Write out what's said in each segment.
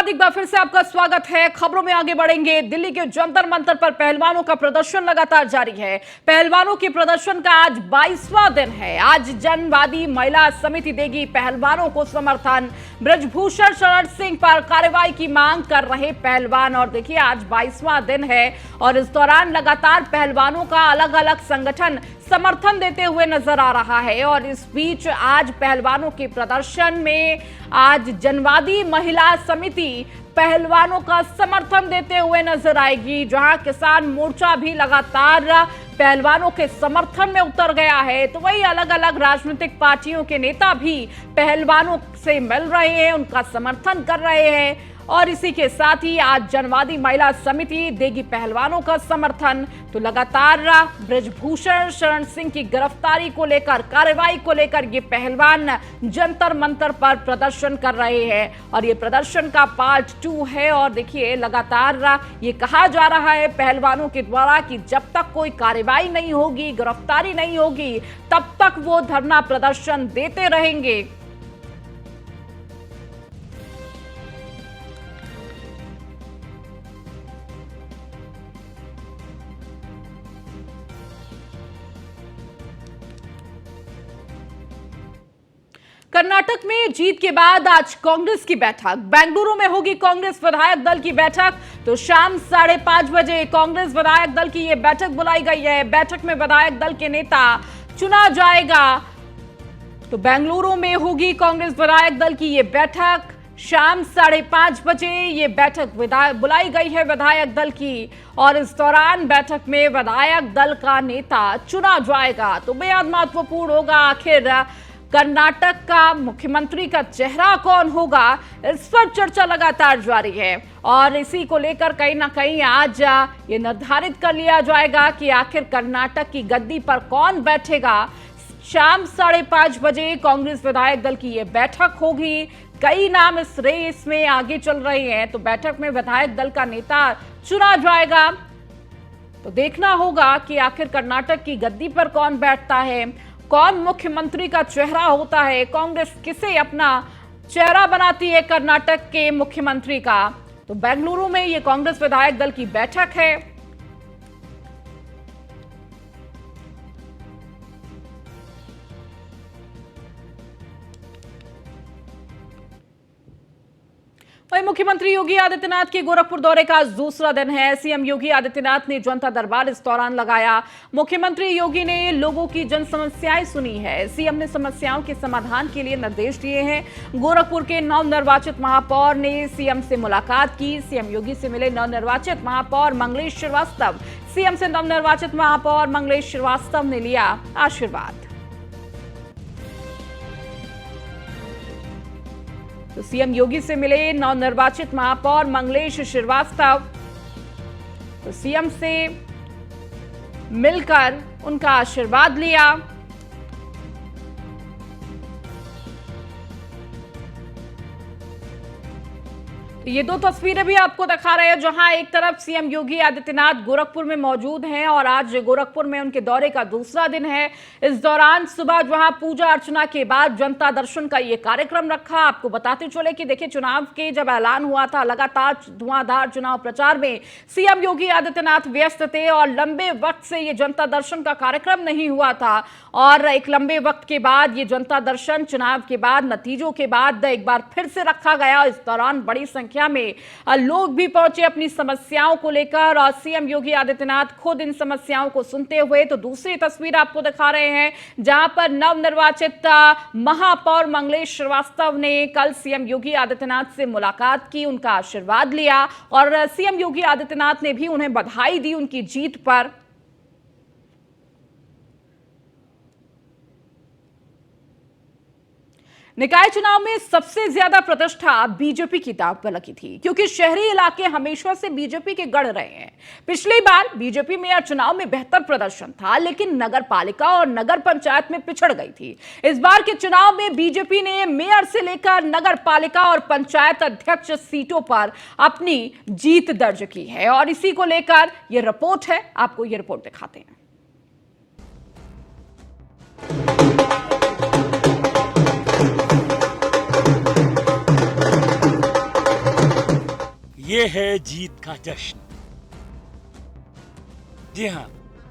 बाद एक बार फिर से आपका स्वागत है। खबरों में आगे बढ़ेंगे। दिल्ली के जंतर मंतर पर पहलवानों का प्रदर्शन लगातार जारी है। पहलवानों के प्रदर्शन का आज 22वां दिन है। आज जनवादी महिला समिति देगी पहलवानों को समर्थन। ब्रजभूषण शरण सिंह पर कार्रवाई की मांग कर रहे पहलवान। और देखिए आज 22वां दिन है और इस दौरान लगातार पहलवानों का अलग अलग संगठन समर्थन देते हुए नजर आ रहा है। और इस बीच आज पहलवानों के प्रदर्शन में आज जनवादी महिला समिति पहलवानों का समर्थन देते हुए नजर आएगी, जहां किसान मोर्चा भी लगातार पहलवानों के समर्थन में उतर गया है। तो वही अलग अलग राजनीतिक पार्टियों के नेता भी पहलवानों से मिल रहे हैं, उनका समर्थन कर रहे हैं। और इसी के साथ ही आज जनवादी महिला समिति देगी पहलवानों का समर्थन। तो लगातार ब्रजभूषण शरण सिंह की गिरफ्तारी को लेकर, कार्रवाई को लेकर ये पहलवान जंतर मंतर पर प्रदर्शन कर रहे हैं और ये प्रदर्शन का पार्ट 2 है। और देखिए लगातार ये कहा जा रहा है पहलवानों के द्वारा कि जब तक कोई कार्रवाई नहीं होगी, गिरफ्तारी नहीं होगी, तब तक वो धरना प्रदर्शन देते रहेंगे। कर्नाटक में जीत के बाद आज कांग्रेस की बैठक, बेंगलुरु में होगी कांग्रेस विधायक दल की बैठक। तो शाम 5:30 बजे कांग्रेस विधायक दल की यह बैठक बुलाई गई है। बैठक में विधायक दल के नेता चुना जाएगा। तो बेंगलुरु में होगी कांग्रेस विधायक दल की यह बैठक। शाम 5:30 बजे ये बैठक बुलाई गई है विधायक दल की और इस दौरान बैठक में विधायक दल का नेता चुना जाएगा। तो बेहद महत्वपूर्ण होगा, आखिर कर्नाटक का मुख्यमंत्री का चेहरा कौन होगा, इस पर चर्चा लगातार जारी है। और इसी को लेकर कहीं ना कहीं आज ये निर्धारित कर लिया जाएगा कि आखिर कर्नाटक की गद्दी पर कौन बैठेगा। शाम 5:30 बजे कांग्रेस विधायक दल की ये बैठक होगी। कई नाम इस रेस में आगे चल रहे हैं, तो बैठक में विधायक दल का नेता चुना जाएगा। तो देखना होगा कि आखिर कर्नाटक की गद्दी पर कौन बैठता है, कौन मुख्यमंत्री का चेहरा होता है, कांग्रेस किसे अपना चेहरा बनाती है कर्नाटक के मुख्यमंत्री का। तो बेंगलुरु में ये कांग्रेस विधायक दल की बैठक है। वहीं मुख्यमंत्री योगी आदित्यनाथ के गोरखपुर दौरे का आज दूसरा दिन है। सीएम योगी आदित्यनाथ ने जनता दरबार इस दौरान लगाया। मुख्यमंत्री योगी ने लोगों की जन समस्याएं सुनी है। सीएम ने समस्याओं के समाधान के लिए निर्देश दिए हैं। गोरखपुर के नवनिर्वाचित महापौर ने सीएम से मुलाकात की। सीएम योगी से मिले नवनिर्वाचित महापौर मंगलेश श्रीवास्तव। सीएम से नवनिर्वाचित महापौर मंगलेश श्रीवास्तव ने लिया आशीर्वाद। तो सीएम योगी से मिले नवनिर्वाचित महापौर मंगलेश श्रीवास्तव। तो सीएम से मिलकर उनका आशीर्वाद लिया। ये दो तस्वीरें भी आपको दिखा रहे हैं, जहां एक तरफ सीएम योगी आदित्यनाथ गोरखपुर में मौजूद हैं और आज गोरखपुर में उनके दौरे का दूसरा दिन है। इस दौरान सुबह जहां पूजा अर्चना के बाद जनता दर्शन का ये कार्यक्रम रखा। आपको बताते चले कि देखिए चुनाव के जब ऐलान हुआ था, लगातार धुआंधार चुनाव प्रचार में सीएम योगी आदित्यनाथ व्यस्त थे और लंबे वक्त से ये जनता दर्शन का कार्यक्रम नहीं हुआ था। और एक लंबे वक्त के बाद ये जनता दर्शन चुनाव के बाद, नतीजों के बाद एक बार फिर से रखा गया। इस दौरान बड़ी संख्या में लोग भी पहुंचे अपनी समस्याओं को लेकर और सीएम योगी आदित्यनाथ खुद इन समस्याओं को सुनते हुए। तो दूसरी तस्वीर आपको दिखा रहे हैं, जहां पर नवनिर्वाचित महापौर मंगलेश श्रीवास्तव ने कल सीएम योगी आदित्यनाथ से मुलाकात की, उनका आशीर्वाद लिया और सीएम योगी आदित्यनाथ ने भी उन्हें बधाई दी उनकी जीत पर। निकाय चुनाव में सबसे ज्यादा प्रतिष्ठा बीजेपी की दांव पर लगी थी, क्योंकि शहरी इलाके हमेशा से बीजेपी के गढ़ रहे हैं। पिछली बार बीजेपी मेयर चुनाव में बेहतर प्रदर्शन था, लेकिन नगर पालिका और नगर पंचायत में पिछड़ गई थी। इस बार के चुनाव में बीजेपी ने मेयर से लेकर नगर पालिका और पंचायत अध्यक्ष सीटों पर अपनी जीत दर्ज की है और इसी को लेकर यह रिपोर्ट है। आपको यह रिपोर्ट दिखाते हैं। ये है जीत का जश्न। जी हाँ,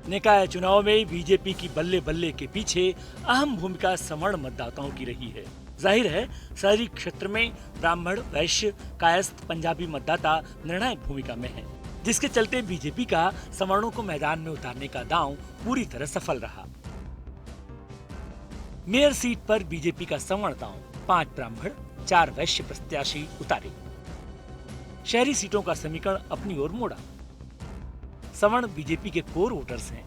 निकाय चुनाव में बीजेपी की बल्ले बल्ले के पीछे अहम भूमिका सवर्ण मतदाताओं की रही है। जाहिर है, शहरी क्षेत्र में ब्राह्मण, वैश्य, कायस्थ, पंजाबी मतदाता निर्णायक भूमिका में हैं, जिसके चलते बीजेपी का सवर्णों को मैदान में उतारने का दांव पूरी तरह सफल रहा। मेयर सीट पर बीजेपी का सवर्ण दांव 5 ब्राह्मण, 4 वैश्य प्रत्याशी उतारे। शहरी सीटों का समीकरण अपनी ओर मोड़ा। सवर्ण बीजेपी के कोर वोटर्स हैं।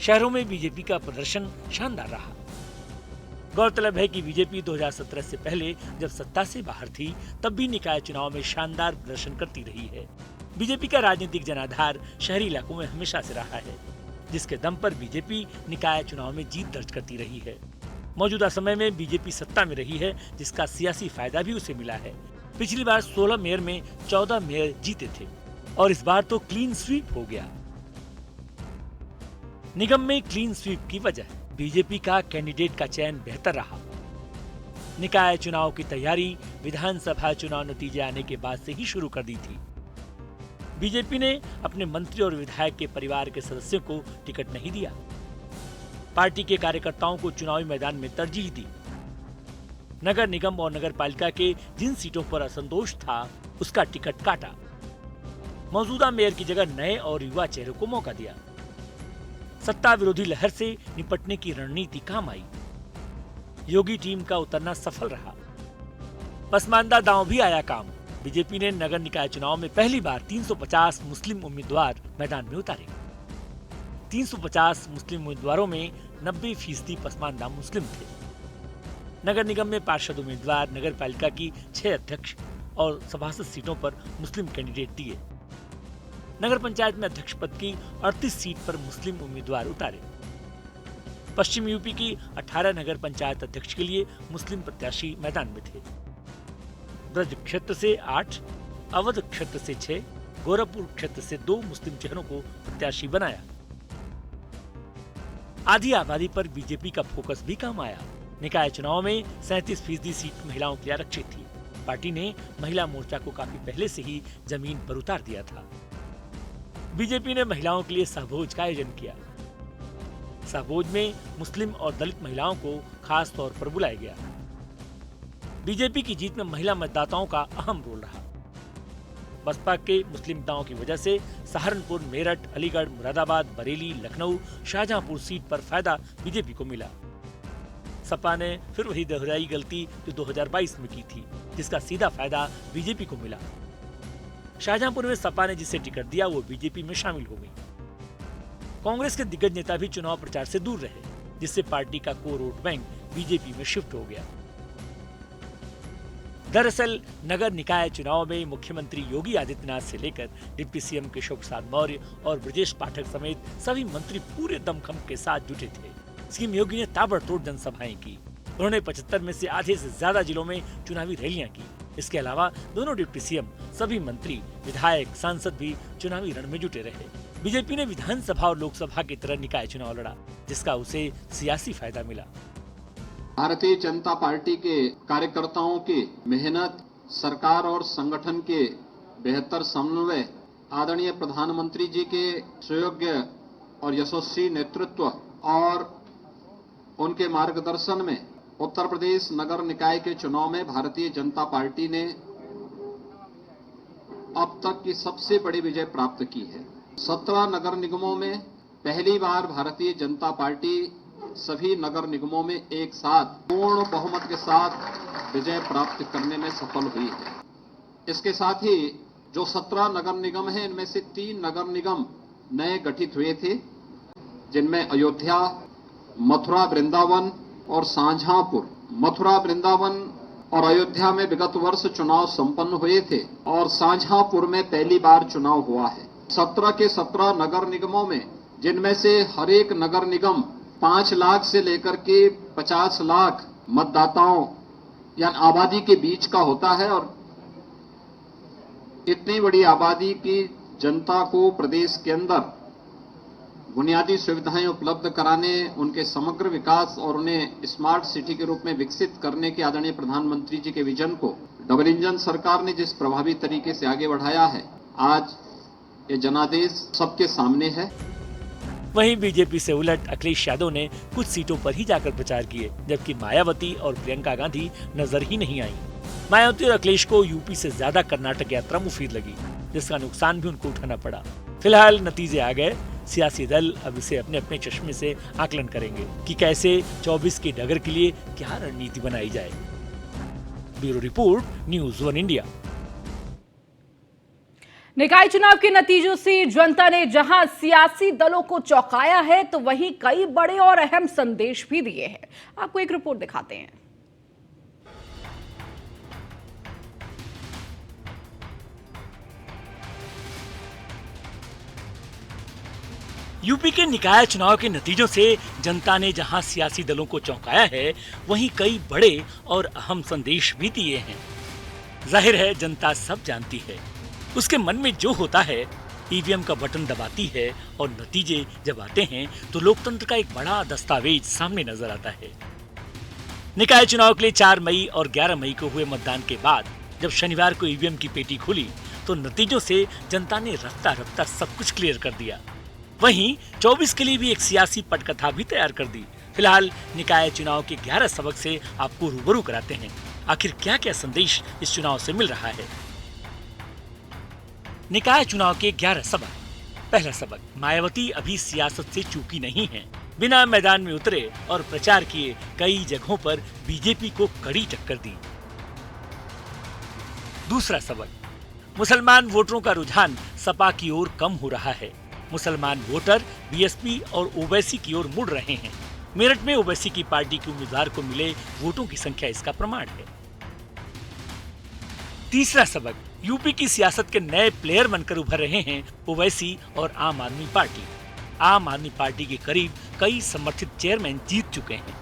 शहरों में बीजेपी का प्रदर्शन शानदार रहा। गौरतलब है कि बीजेपी 2017 से पहले जब सत्ता से बाहर थी, तब भी निकाय चुनाव में शानदार प्रदर्शन करती रही है। बीजेपी का राजनीतिक जनाधार शहरी इलाकों में हमेशा से रहा है, जिसके दम पर बीजेपी निकाय चुनाव में जीत दर्ज करती रही है। मौजूदा समय में बीजेपी सत्ता में रही है, जिसका सियासी फायदा भी उसे मिला है। पिछली बार 16 मेयर में 14 मेयर जीते थे और इस बार तो क्लीन स्वीप हो गया। निगम में क्लीन स्वीप की वजह बीजेपी का कैंडिडेट का चयन बेहतर रहा। निकाय चुनाव की तैयारी विधानसभा चुनाव नतीजे आने के बाद से ही शुरू कर दी थी। बीजेपी ने अपने मंत्री और विधायक के परिवार के सदस्यों को टिकट नहीं दिया। पार्टी के कार्यकर्ताओं को चुनावी मैदान में तरजीह दी। नगर निगम और नगर पालिका के जिन सीटों पर असंतोष था, उसका टिकट काटा। मौजूदा मेयर की जगह नए और युवा चेहरों को मौका दिया। सत्ता विरोधी लहर से निपटने की रणनीति काम आई। योगी टीम का उतरना सफल रहा। पसमानदा दांव भी आया काम। बीजेपी ने नगर निकाय चुनाव में पहली बार 350 मुस्लिम उम्मीदवार मैदान में उतारे। 350 मुस्लिम उम्मीदवारों में 90% पसमानदा मुस्लिम थे। नगर निगम में पार्षद उम्मीदवार, नगर पालिका की 6 अध्यक्ष और सभासद सीटों पर मुस्लिम कैंडिडेट दिए। नगर पंचायत में अध्यक्ष पद की 38 सीट पर मुस्लिम उम्मीदवार उतारे। पश्चिम यूपी की 18 नगर पंचायत अध्यक्ष के लिए मुस्लिम प्रत्याशी मैदान में थे। ब्रज क्षेत्र से 8, अवध क्षेत्र से 6, गोरखपुर क्षेत्र से 2 मुस्लिम चेहरों को प्रत्याशी बनाया। आधी आबादी पर बीजेपी का फोकस भी काम आया। निकाय चुनाव में 37% सीट महिलाओं के लिए आरक्षित थी। पार्टी ने महिला मोर्चा को काफी पहले से ही जमीन पर उतार दिया था। बीजेपी ने महिलाओं के लिए सहभोज का आयोजन किया। सहभोज में मुस्लिम और दलित महिलाओं को खास तौर पर बुलाया गया। बीजेपी की जीत में महिला मतदाताओं का अहम रोल रहा। बसपा के मुस्लिम नेताओं की वजह से सहारनपुर, मेरठ, अलीगढ़, मुरादाबाद, बरेली, लखनऊ, शाहजहांपुर सीट पर फायदा बीजेपी को मिला। सपा ने फिर वही दोहराई गलती जो 2022 में की थी, जिसका सीधा फायदा बीजेपी को मिला। शाहजहांपुर में सपा ने जिसे टिकट दिया, वो बीजेपी में शामिल हो गई। कांग्रेस के दिग्गज नेता भी चुनाव प्रचार से दूर रहे, जिससे पार्टी का कोर वोट बैंक बीजेपी में शिफ्ट हो गया। दरअसल नगर निकाय चुनाव में मुख्यमंत्री योगी आदित्यनाथ से लेकर डिप्टी सीएम केशव प्रसाद मौर्य और ब्रजेश पाठक समेत सभी मंत्री पूरे दमखम के साथ जुटे थे। सीएम योगी ने ताबड़तोड़ जनसभाएं की। उन्होंने 75 में से आधे से ज्यादा जिलों में चुनावी रैलियां की। इसके अलावा दोनों डिप्टी सीएम, सभी मंत्री, विधायक, सांसद भी चुनावी रण में जुटे रहे। बीजेपी ने विधानसभा और लोकसभा की तरह निकाय चुनाव लड़ा, जिसका उसे सियासी फायदा मिला। भारतीय जनता पार्टी के कार्यकर्ताओं की मेहनत, सरकार और संगठन के बेहतर समन्वय, आदरणीय प्रधानमंत्री जी के सुयोग्य और यशस्वी नेतृत्व और उनके मार्गदर्शन में उत्तर प्रदेश नगर निकाय के चुनाव में भारतीय जनता पार्टी ने अब तक की सबसे बड़ी विजय प्राप्त की है। 17 नगर निगमों में पहली बार भारतीय जनता पार्टी सभी नगर निगमों में एक साथ पूर्ण बहुमत के साथ विजय प्राप्त करने में सफल हुई है। इसके साथ ही जो 17 नगर निगम हैं, इनमें से 3 नगर निगम नए गठित हुए थे, जिनमें अयोध्या, मथुरा वृंदावन और शाहजहांपुर। मथुरा वृंदावन और अयोध्या में विगत वर्ष चुनाव संपन्न हुए थे और शाहजहांपुर में पहली बार चुनाव हुआ है। 17 के 17 नगर निगमों में, जिनमें से हर एक नगर निगम 5 लाख से लेकर के 50 लाख मतदाताओं या आबादी के बीच का होता है, और इतनी बड़ी आबादी की जनता को प्रदेश के अंदर बुनियादी सुविधाएं उपलब्ध कराने, उनके समग्र विकास और उन्हें स्मार्ट सिटी के रूप में विकसित करने के आदरणीय प्रधानमंत्री जी के विजन को डबल इंजन सरकार ने जिस प्रभावी तरीके से आगे बढ़ाया है, आज ये जनादेश सबके सामने है। वहीं बीजेपी से उलट अखिलेश यादव ने कुछ सीटों पर ही जाकर प्रचार किए, जबकि मायावती और प्रियंका गांधी नजर ही नहीं आई। मायावती और अखिलेश को यूपी से ज्यादा कर्नाटक यात्रा मुफीद लगी, जिसका नुकसान भी उनको उठाना पड़ा। फिलहाल नतीजे आ गए, सियासी दल अब इसे अपने अपने चश्मे से आकलन करेंगे कि कैसे 24 की डगर के लिए क्या रणनीति बनाई जाए। Bureau report, news 1 India. निकाय चुनाव के नतीजों से जनता ने जहां सियासी दलों को चौंकाया है, तो वहीं कई बड़े और अहम संदेश भी दिए हैं। आपको एक रिपोर्ट दिखाते हैं। यूपी के निकाय चुनाव के नतीजों से जनता ने जहां सियासी दलों को चौंकाया है, वहीं कई बड़े और अहम संदेश भी दिए हैं। जाहिर है जनता सब जानती है, उसके मन में जो होता है ईवीएम का बटन दबाती है और नतीजे जब आते हैं तो लोकतंत्र का एक बड़ा दस्तावेज सामने नजर आता है। निकाय चुनाव के लिए 4 मई और 11 मई को हुए मतदान के बाद जब शनिवार को ईवीएम की पेटी खुली तो नतीजों से जनता ने रफ्ता रफ्ता सब कुछ क्लियर कर दिया। वहीं 24 के लिए भी एक सियासी पटकथा भी तैयार कर दी। फिलहाल निकाय चुनाव के 11 सबक से आपको रूबरू कराते हैं, आखिर क्या क्या संदेश इस चुनाव से मिल रहा है। निकाय चुनाव के 11 सबक। पहला सबक, मायावती अभी सियासत से चूकी नहीं है। बिना मैदान में उतरे और प्रचार किए कई जगहों पर बीजेपी को कड़ी टक्कर दी। दूसरा सबक, मुसलमान वोटरों का रुझान सपा की ओर कम हो रहा है। मुसलमान वोटर बीएसपी और ओवैसी की ओर मुड़ रहे हैं। मेरठ में ओवैसी की पार्टी के उम्मीदवार को मिले वोटों की संख्या इसका प्रमाण है। तीसरा सबक, यूपी की सियासत के नए प्लेयर बनकर उभर रहे हैं ओवैसी और आम आदमी पार्टी। आम आदमी पार्टी के करीब कई समर्थित चेयरमैन जीत चुके हैं।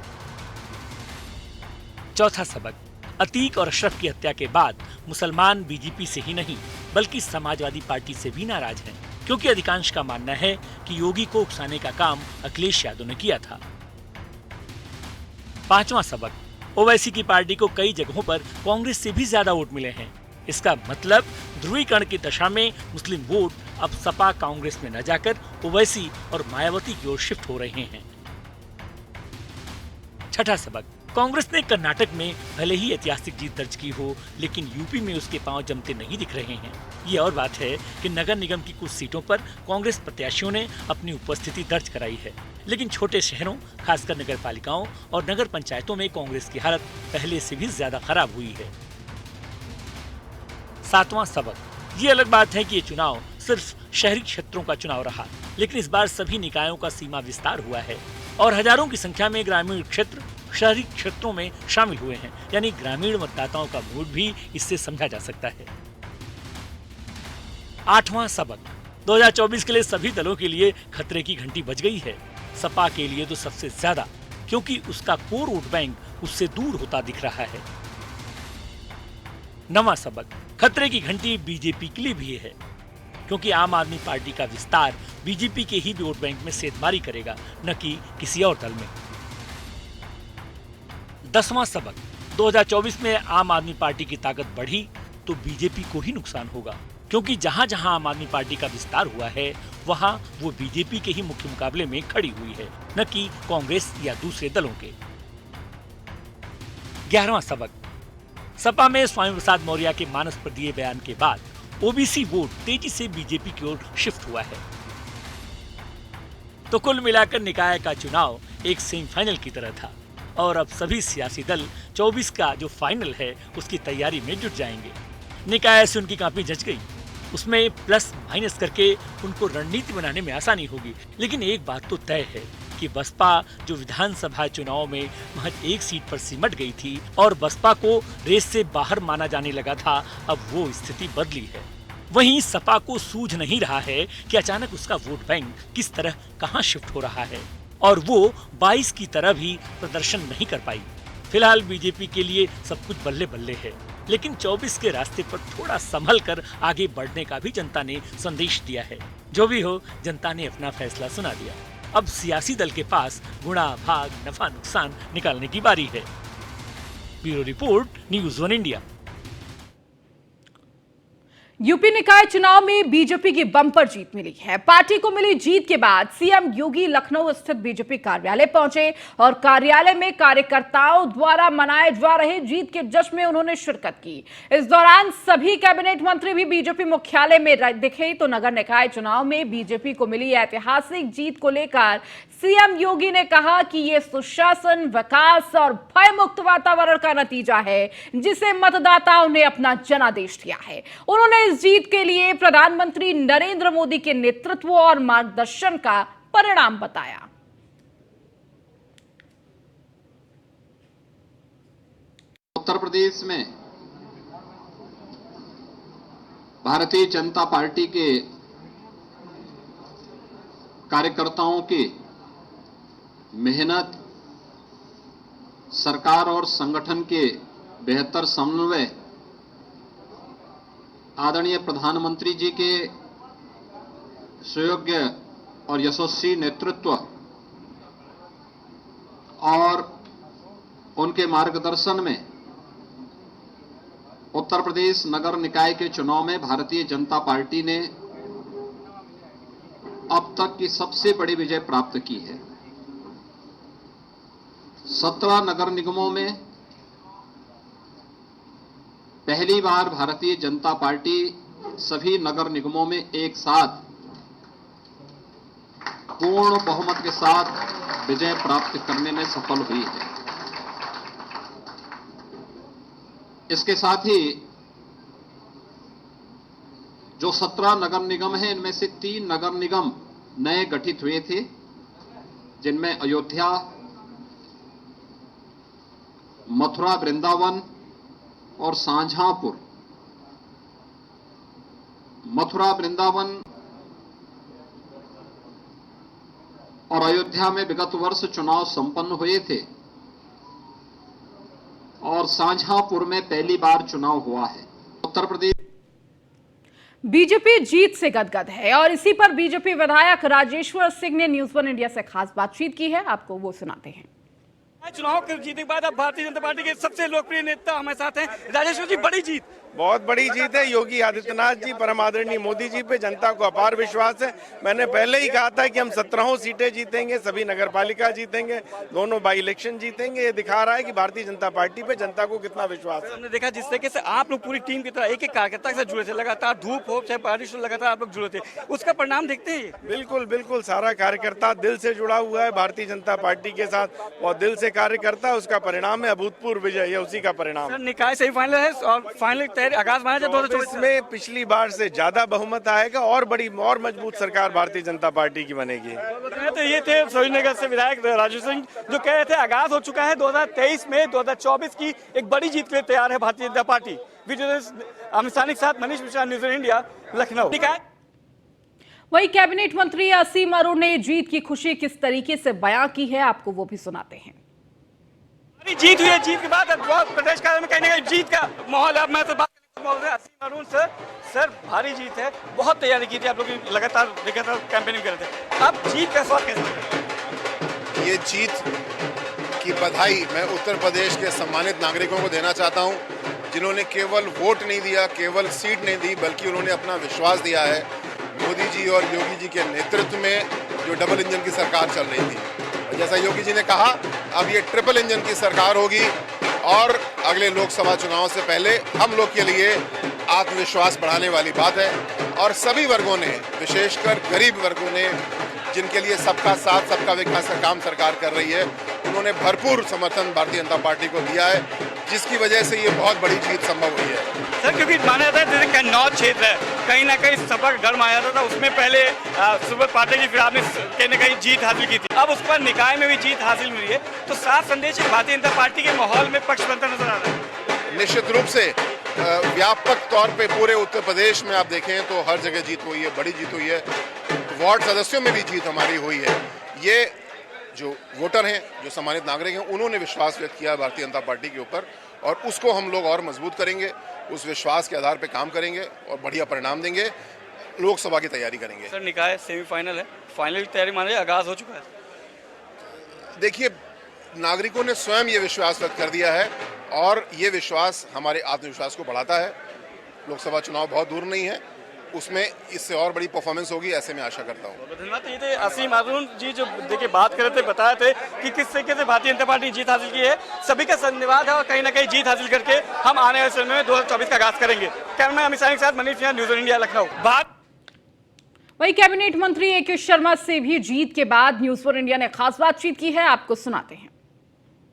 चौथा सबक, अतीक और अशरफ की हत्या के बाद मुसलमान बीजेपी से ही नहीं बल्कि समाजवादी पार्टी से भी नाराज हैं, क्योंकि अधिकांश का मानना है कि योगी को उकसाने का काम अखिलेश यादव ने किया था। पांचवा सबक, ओवैसी की पार्टी को कई जगहों पर कांग्रेस से भी ज्यादा वोट मिले हैं। इसका मतलब ध्रुवीकरण की दशा में मुस्लिम वोट अब सपा कांग्रेस में न जाकर ओवैसी और मायावती की ओर शिफ्ट हो रहे हैं। छठा सबक, कांग्रेस ने कर्नाटक में भले ही ऐतिहासिक जीत दर्ज की हो, लेकिन यूपी में उसके पांव जमते नहीं दिख रहे हैं। ये और बात है कि नगर निगम की कुछ सीटों पर कांग्रेस प्रत्याशियों ने अपनी उपस्थिति दर्ज कराई है, लेकिन छोटे शहरों, खासकर नगर पालिकाओं और नगर पंचायतों में कांग्रेस की हालत पहले से भी ज्यादा खराब हुई है। सातवां सबक, ये अलग बात है कि ये चुनाव सिर्फ शहरी क्षेत्रों का चुनाव रहा, लेकिन इस बार सभी निकायों का सीमा विस्तार हुआ है और हजारों की संख्या में ग्रामीण क्षेत्र शहरी क्षेत्रों में शामिल हुए हैं, यानी ग्रामीण मतदाताओं का मूड भी इससे समझा जा सकता है। आठवां सबक, 2024 के लिए सभी दलों के लिए खतरे की घंटी बज गई है। सपा के लिए तो सबसे ज्यादा, क्योंकि उसका कोर वोट बैंक उससे दूर होता दिख रहा है। नवां सबक, खतरे की घंटी बीजेपी के लिए भी है, क्योंकि आम आदमी पार्टी का विस्तार बीजेपी के ही वोट बैंक में सेंधमारी करेगा, न कि किसी और दल में। 10वां सबक, 2024 में आम आदमी पार्टी की ताकत बढ़ी तो बीजेपी को ही नुकसान होगा, क्योंकि जहां जहां आम आदमी पार्टी का विस्तार हुआ है वहां वो बीजेपी के ही मुख्य मुकाबले में खड़ी हुई है, न कि कांग्रेस या दूसरे दलों के। 11वां सबक, सपा में स्वामी प्रसाद मौर्य के मानस पर दिए बयान के बाद ओबीसी वोट तेजी से बीजेपी की ओर शिफ्ट हुआ है। तो कुल मिलाकर निकाय का चुनाव एक सेमीफाइनल की तरह था और अब सभी सियासी दल 24 का जो फाइनल है उसकी तैयारी में जुट जाएंगे। निकाय से उनकी काफी जच गई, उसमें प्लस माइनस करके उनको रणनीति बनाने में आसानी होगी। लेकिन एक बात तो तय है कि बसपा जो विधानसभा चुनाव में महज एक सीट पर सिमट गई थी और बसपा को रेस से बाहर माना जाने लगा था, अब वो स्थिति बदली है। वहीं सपा को सूझ नहीं रहा है कि अचानक उसका वोट बैंक किस तरह कहां शिफ्ट हो रहा है और वो 22 की तरह भी प्रदर्शन नहीं कर पाई। फिलहाल बीजेपी के लिए सब कुछ बल्ले बल्ले है। लेकिन 24 के रास्ते पर थोड़ा संभल कर आगे बढ़ने का भी जनता ने संदेश दिया है। जो भी हो, जनता ने अपना फैसला सुना दिया। अब सियासी दल के पास गुणा भाग नफा नुकसान निकालने की बारी है। Bureau report, news 1 India. UP निकाय चुनाव में बीजेपी की बम्पर जीत मिली है। पार्टी को मिली जीत के बाद सीएम योगी लखनऊ स्थित बीजेपी कार्यालय पहुंचे और कार्यालय में कार्यकर्ताओं द्वारा मनाए जा रहे जीत के जश्न में उन्होंने शिरकत की। इस दौरान सभी कैबिनेट मंत्री भी बीजेपी मुख्यालय में दिखे। तो नगर निकाय चुनाव में बीजेपी को मिली ऐतिहासिक जीत को लेकर सीएम योगी ने कहा कि ये सुशासन, विकास और भय मुक्त वातावरण का नतीजा है, जिसे मतदाताओं ने अपना जनादेश दिया है। उन्होंने इस जीत के लिए प्रधानमंत्री नरेंद्र मोदी के नेतृत्व और मार्गदर्शन का परिणाम बताया। उत्तर प्रदेश में भारतीय जनता पार्टी के कार्यकर्ताओं की मेहनत, सरकार और संगठन के बेहतर समन्वय, आदरणीय प्रधानमंत्री जी के सुयोग्य और यशस्वी नेतृत्व और उनके मार्गदर्शन में उत्तर प्रदेश नगर निकाय के चुनाव में भारतीय जनता पार्टी ने अब तक की सबसे बड़ी विजय प्राप्त की है। 17 नगर निगमों में पहली बार भारतीय जनता पार्टी सभी नगर निगमों में एक साथ पूर्ण बहुमत के साथ विजय प्राप्त करने में सफल हुई है। इसके साथ ही जो 17 नगर निगम हैं, इनमें से 3 नगर निगम नए गठित हुए थे, जिनमें अयोध्या, मथुरा वृंदावन और शाहजहांपुर। मथुरा वृंदावन और अयोध्या में विगत वर्ष चुनाव संपन्न हुए थे और शाहजहांपुर में पहली बार चुनाव हुआ है। उत्तर प्रदेश बीजेपी जीत से गदगद है और इसी पर बीजेपी विधायक राजेश्वर सिंह ने न्यूज़ 1 इंडिया से खास बातचीत की है। आपको वो सुनाते हैं। चुनाव के जीतने के बाद अब भारतीय जनता पार्टी के सबसे लोकप्रिय नेता हमारे साथ हैं। राजेश्वर जी, बड़ी जीत, बहुत बड़ी जीत है। योगी आदित्यनाथ जी, परम आदरणीय मोदी जी पे जनता को अपार विश्वास है। मैंने पहले ही कहा था कि हम 17 सीटें जीतेंगे, सभी नगर पालिका जीतेंगे, दोनों बाई इलेक्शन जीतेंगे। ये दिखा रहा है कि भारतीय जनता पार्टी पे जनता को कितना विश्वास है। हमने देखा जिस तरीके से आप लोग पूरी टीम की तरह एक एक कार्यकर्ता के साथ जुड़े थे, लगातार धूप हो चाहे बारिश हो, लगातार आप लोग जुड़े थे, उसका परिणाम देखते हैं। बिल्कुल बिल्कुल, सारा कार्यकर्ता दिल से जुड़ा हुआ है भारतीय जनता पार्टी के साथ और दिल से कार्य करता है। उसका परिणाम है अभूतपूर्व विजय, है उसी का परिणाम। निकाय सेमीफाइनल है और फाइनल तैयारी आगाज माना जाए। इसमें पिछली बार से ज्यादा बहुमत आएगा और बड़ी और मजबूत सरकार भारतीय जनता पार्टी की बनेगी। तो ये थे सोनीनगर से विधायक राजेश्वर सिंह, जो कह रहे थे आगाज हो चुका है 2023 में 2024 की एक बड़ी जीत के लिए तैयार है भारतीय जनता पार्टी। वीडियो अमित सानी के साथ मनीष मिश्रा, न्यूज़ 1 इंडिया, लखनऊ। वही कैबिनेट मंत्री असीम अरुण ने जीत की खुशी किस तरीके से बयां की है, आपको वो भी सुनाते हैं। जीत हुई है, जीत के बाद प्रदेश कार्यालय में कहीं ना कहीं जीत का माहौल है। मैं तो बात असीम अरुण सर भारी जीत है, बहुत तैयारी की थी आप लोग, लगातार कैंपेनिंग कर रहे थे, अब जीत का स्वाद कैसे? ये जीत की बधाई मैं उत्तर प्रदेश के सम्मानित नागरिकों को देना चाहता हूं, जिन्होंने केवल वोट नहीं दिया, केवल सीट नहीं दी, बल्कि उन्होंने अपना विश्वास दिया है मोदी जी और योगी जी के नेतृत्व में जो डबल इंजन की सरकार चल रही थी। जैसा योगी जी ने कहा, अब ये ट्रिपल इंजन की सरकार होगी और अगले लोकसभा चुनाव से पहले हम लोग के लिए आत्मविश्वास बढ़ाने वाली बात है। और सभी वर्गों ने, विशेषकर गरीब वर्गों ने, जिनके लिए सबका साथ सबका विकास का काम सरकार कर रही है, उन्होंने भरपूर समर्थन भारतीय जनता पार्टी को दिया है, जिसकी वजह से ये बहुत बड़ी जीत संभव हुई है। सर, क्योंकि माना जाता है जैसे कन्नौज क्षेत्र है, कहीं ना कहीं सपा का डर माना जाता था, उसमें पहले सुब्रत पाठक की फिर आपने कहीं ना कहीं जीत हासिल की थी, अब उस पर निकाय में भी जीत हासिल हुई है, तो साफ संदेश भारतीय जनता पार्टी के माहौल में पक्ष बनता नजर आ रहा है। निश्चित रूप से व्यापक तौर पे पूरे उत्तर प्रदेश में आप देखें तो हर जगह जीत हुई है, बड़ी जीत हुई है। वार्ड सदस्यों में भी जीत हमारी हुई है। ये जो वोटर हैं, जो सम्मानित नागरिक हैं, उन्होंने विश्वास व्यक्त किया भारतीय जनता पार्टी के ऊपर और उसको हम लोग और मजबूत करेंगे, उस विश्वास के आधार पर काम करेंगे और बढ़िया परिणाम देंगे, लोकसभा की तैयारी करेंगे। सर निकाय सेमीफाइनल है, फाइनल की तैयारी मान लीजिए आगाज हो चुका है। देखिए, नागरिकों ने स्वयं ये विश्वास व्यक्त कर दिया है और ये विश्वास हमारे आत्मविश्वास को बढ़ाता है। लोकसभा चुनाव बहुत दूर नहीं है, उसमें इससे और बड़ी परफॉर्मेंस होगी, ऐसे मैं आशा करता हूँ। धन्यवाद। ये थे असीम हारून जी जो देखिए बात कर रहे थे, बताए थे कि किस तरीके से भारतीय जनता पार्टी जीत हासिल की है। सभी का धन्यवाद है और कहीं ना कहीं जीत हासिल करके हम आने वाले समय में 2024 का आगाज करेंगे। कैमरा अमित के साथ मनीष सिन्हा, न्यूज़ इंडिया, लखनऊ। वही कैबिनेट मंत्री ए.के. शर्मा से भी जीत के बाद न्यूज फॉर इंडिया ने खास बातचीत की है, आपको सुनाते हैं।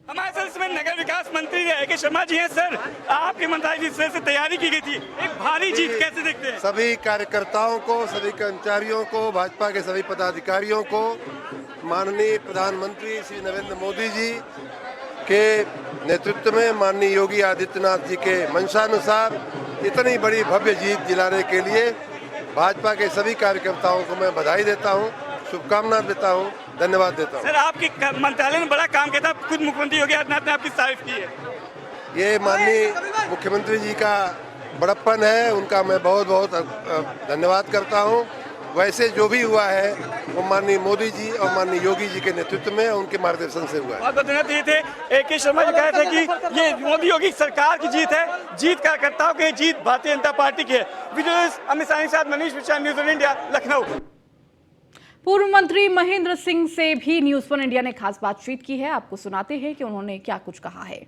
हमारे साथ इसमें नगर विकास मंत्री ए.के. शर्मा जी हैं। सर, आपके मंत्रालय से तैयारी की गई थी, एक भारी जीत कैसे देखते हैं? सभी कार्यकर्ताओं को, सभी कर्मचारियों को, भाजपा के सभी पदाधिकारियों को माननीय प्रधानमंत्री श्री नरेंद्र मोदी जी के नेतृत्व में, माननीय योगी आदित्यनाथ जी के मंशानुसार इतनी बड़ी भव्य जीत दिलाने के लिए भाजपा के सभी कार्यकर्ताओं को मैं बधाई देता हूं, शुभकामनाएं देता हूं, धन्यवाद देता हूं। सर, आपके मंत्रालय ने बड़ा काम किया था, खुद मुख्यमंत्री योगी आदित्यनाथ ने आपकी तारीफ की है। ये माननीय मुख्यमंत्री जी का बड़प्पन है, उनका मैं बहुत बहुत धन्यवाद करता हूं। वैसे जो भी हुआ है वो माननीय मोदी जी और माननीय योगी जी के नेतृत्व में, उनके मार्गदर्शन से हुआ है। बहुत धन्यवाद। ये थे ए.के. शर्मा जी, कहे थे कि ये मोदी योगी सरकार की जीत है, जीत कार्यकर्ताओं की जीत भारतीय जनता पार्टी की है। वीडियो अमित के साथ मनीष मिश्रा, न्यूज़ इंडिया, लखनऊ। पूर्व मंत्री महेंद्र सिंह से भी न्यूज फॉर इंडिया ने खास बातचीत की है, आपको सुनाते हैं कि उन्होंने क्या कुछ कहा है।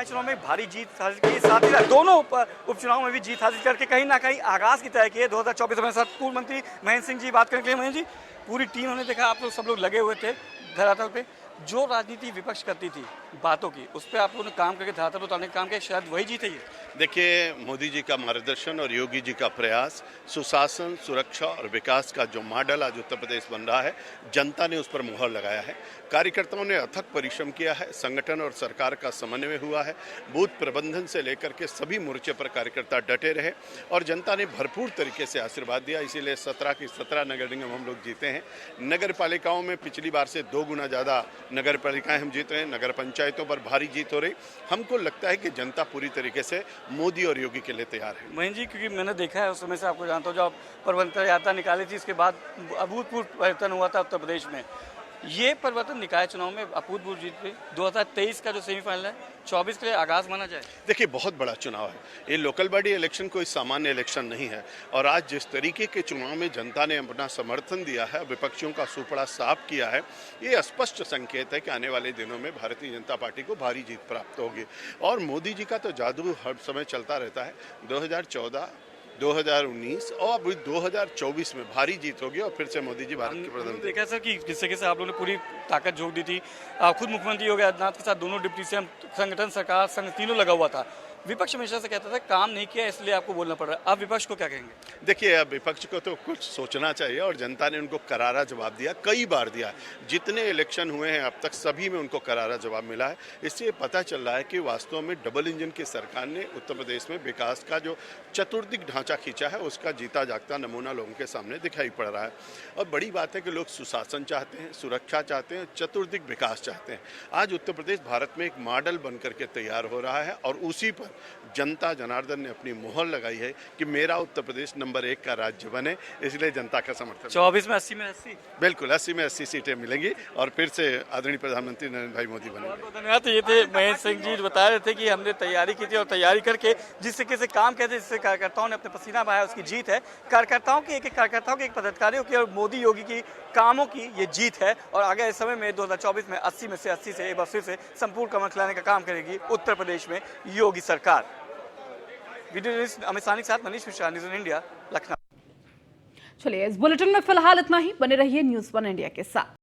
चुनाव में भारी जीत हासिल की, साथ ही दोनों उपचुनाव में भी जीत हासिल करके कहीं ना कहीं आगाज की तय की है 2024 में। साथ पूर्व मंत्री महेंद्र सिंह जी बात करने के लिए। महेंद्र जी, पूरी टीम हमने देखा, आप लोग सब लोग लगे हुए थे धरातल पे। जो राजनीति विपक्ष करती थी बातों की, उस पर आप लोगों ने काम करके धरातल उतारने का काम किया, शायद वही जीत है ये। देखिए, मोदी जी का मार्गदर्शन और योगी जी का प्रयास, सुशासन, सुरक्षा और विकास का जो मॉडल आज उत्तर प्रदेश बन रहा है, जनता ने उस पर मुहर लगाया है। कार्यकर्ताओं ने अथक परिश्रम किया है, संगठन और सरकार का समन्वय हुआ है, बूथ प्रबंधन से लेकर के सभी मोर्चे पर कार्यकर्ता डटे रहे और जनता ने भरपूर तरीके से आशीर्वाद दिया। इसीलिए 17 की 17 नगर निगम हम लोग जीते हैं। नगर पालिकाओं में पिछली बार से 2 गुना ज़्यादा नगर पालिकाएं हम जीत रहे हैं। नगर पंचायतों पर भारी जीत हो रही। हमको लगता है कि जनता पूरी तरीके से मोदी और योगी के लिए तैयार है। महेंद्र जी, क्योंकि मैंने देखा है उस समय से, आपको जानता हूँ, जब परिवर्तन यात्रा निकाली थी, इसके बाद अभूतपूर्व परिवर्तन हुआ था उत्तर प्रदेश में। ये परिवर्तन निकाय चुनाव में अभूतपूर्व जीत पे 2023 का जो सेमीफाइनल है 24 के लिए आगाज माना जाए। देखिए, बहुत बड़ा चुनाव है ये। लोकल बॉडी इलेक्शन कोई सामान्य इलेक्शन नहीं है और आज जिस तरीके के चुनाव में जनता ने अपना समर्थन दिया है, विपक्षियों का सुपड़ा साफ किया है, ये स्पष्ट संकेत है कि आने वाले दिनों में भारतीय जनता पार्टी को भारी जीत प्राप्त होगी। और मोदी जी का तो जादू हर समय चलता रहता है। 2014, 2019 और अभी 2024 में भारी जीत होगी और फिर से मोदी जी भारत के प्रधानमंत्री। देखा सर कि जिस तरीके से आप लोगों ने पूरी ताकत झोंक दी थी, खुद मुख्यमंत्री योगी आदित्यनाथ के साथ दोनों डिप्टी सीएम, संगठन, सरकार, संघ तीनों लगा हुआ था। विपक्ष हमेशा से कहता था काम नहीं किया इसलिए आपको बोलना पड़ रहा है। अब विपक्ष को क्या कहेंगे? देखिए, अब विपक्ष को तो कुछ सोचना चाहिए और जनता ने उनको करारा जवाब दिया, कई बार दिया। जितने इलेक्शन हुए हैं अब तक सभी में उनको करारा जवाब मिला है। इससे पता चल रहा है कि वास्तव में डबल इंजन की सरकार ने उत्तर प्रदेश में विकास का जो चतुर्दिक ढांचा खींचा है उसका जीता जागता नमूना लोगों के सामने दिखाई पड़ रहा है। और बड़ी बात है कि लोग सुशासन चाहते हैं, सुरक्षा चाहते हैं, चतुर्दिक विकास चाहते हैं। आज उत्तर प्रदेश भारत में एक मॉडल बन करके तैयार हो रहा है और उसी पर जनता जनार्दन ने अपनी मोहर लगाई है कि मेरा उत्तर प्रदेश नंबर 1 का राज्य बने। इसलिए जनता का समर्थन 24 में 80 में 80 बिल्कुल 80 में 80 सीटें मिलेंगी और फिर से आदरणीय प्रधानमंत्री नरेंद्र भाई मोदी बनेंगे। धन्यवाद। ये थे महेंद्र सिंह जी, बता रहे थे कि हमने तैयारी की थी और तैयारी करके जिस तरीके से काम किया था, जिससे कार्यकर्ताओं ने अपने पसीना बहाया, उसकी जीत है। कार्यकर्ताओं की एक पदाधिकारियों की और मोदी योगी की कामों की ये जीत है। और आगे इस समय में 2024 में 80 में से 80 से एक बार फिर से संपूर्ण कमल खिलाने का काम करेगी उत्तर प्रदेश में योगी सरकार। वीडियो जर्नलिस्ट अमित के साथ मनीष मिश्रा, न्यूज़ इंडिया, लखनऊ। चलिए, इस बुलेटिन में फिलहाल इतना ही। बने रहिए न्यूज़ वन इंडिया के साथ।